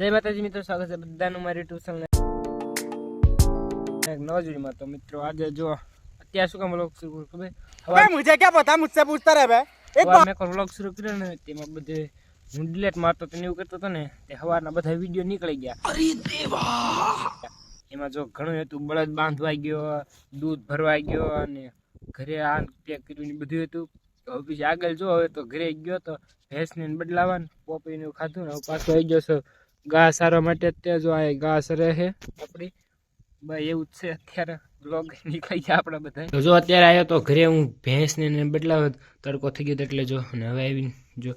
જય માતાજી મિત્રો, સ્વાગત છે બધાનું મારી ટ્યુશન નવા જોડીમાં। તો મિત્રો આજે જો અત્યારે શું કામ વ્લોગ શરૂ ખબર હવે मुझे क्या पता, मुझसे पूछता रहे बे। एक મેં વ્લોગ શરૂ કર્યો ને તેમાં બધે હું ડિલેટ મારતો તો એવું કરતો હતો ને તે હવારના બધા વિડીયો નીકળી ગયા। અરે દેવા, એમાં જો ઘણું હતું, બળદ બાંધવાઈ ગયો, દૂધ ભરવાઈ ગયો અને ઘરે આ તે કર્યું બધું હતું। હવે પછી આગળ જો હવે તો ઘરે ગયો તો ભેંસને બદલાવાનું પોપીનું ખાધું ને હવે પાછો આવી ગયો છે ઘાસ સારવા માટે। અત્યારે જો આ ઘાસ રહે આપણી ભાઈ એવું જ છે। અત્યારે બ્લોગ નીકળી ગયા આપણા બધા। તો જો અત્યારે આવ્યો તો ઘરે હું ભેંસને બદલાવ તડકો થઈ ગયો એટલે જો અને હવે આવીને જો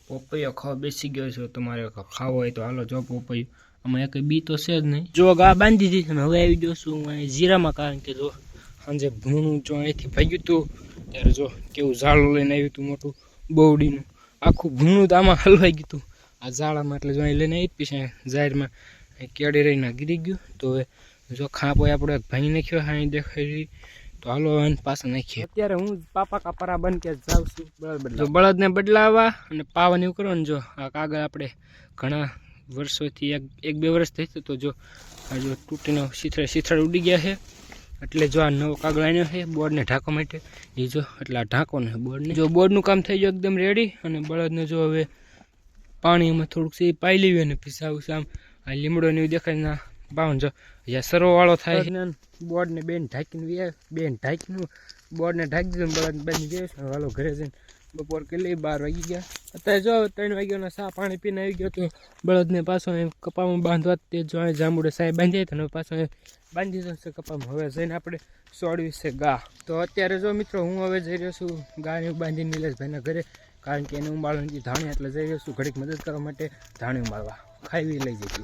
પોપૈયો ખાવા બેસી ગયો છે। તમારે ખાવો હોય તો હાલો જો પોપૈયો, આમાં એક બી તો છે જ નહીં। જો ગા બાંધી દીધી અને હવે આવી ગયો છું હું જીરામાં, કારણ કે જો સાંજે ભૂણું જો અહીંથી ભાગ્યું હતું ત્યારે જો કેવું ઝાડું લઈને આવ્યું હતું મોટું બવડીનું, આખું ભૂણું તો આમાં હલવાઈ ગયું હતું આ ઝાડામાં। એટલે જો અહીં લઈને આવી પછી ઝાડમાં કેળે રહીને ગીરી ગયું। તો હવે જો ખાપ હોય આપણે ભાઈ નાખ્યો હા દેખાય તો હાલો પાછા નાખીએ। અત્યારે હું પાપા કાપરા બન કે જાઉં છું બળદને બદલાવવા અને પાવાની એવું કરવાનું। જો આ કાગળ આપણે ઘણા વર્ષોથી એક બે વર્ષ થઈ તો જો આ જો તૂટીને શીથળ ઉડી ગયા છે એટલે જો આ નવો કાગળ આવ્યો છે બોર્ડને ઢાંકવા માટે। એ જો એટલે આ ઢાંકવાનું છે બોર્ડને। જો બોર્ડનું કામ થઈ ગયું એકદમ રેડી અને બળદને જો હવે પાણીમાં થોડુંક સી પાઈ લેવી અને પછી આવું આમ આ લીમડો ને એવું દેખાય ના બાવન જો જ્યાં સરવાળો થાય બોર્ડને બેન ઢાંકીને બોર્ડને ઢાંકી દીધું બળદ બની ગયો છે। હાલો ઘરે જઈને બપોર કરી લઈ 12 વાગી ગયા। અત્યારે જો 3 વાગ્યાનો સા પાણી પીને આવી ગયો તો બળદને પાછો કપામાં બાંધવા તે જો જાંબુડે સાહેબ બાંધી તો પાછો બાંધી દીધો છે કપામાં। હવે જઈને આપણે સોડવી છે ગા। તો અત્યારે જો મિત્રો હું હવે જઈ રહ્યો છું ગાને બાંધીને નિલેશભાઈના ઘરે, કારણ કે એને ઉંબાળવાની ધાણી એટલે જઈ રહ્યો છું ઘડીક મદદ કરવા માટે ધાણી ઉંબાળવા, ખાઈ લઈ જઈએ।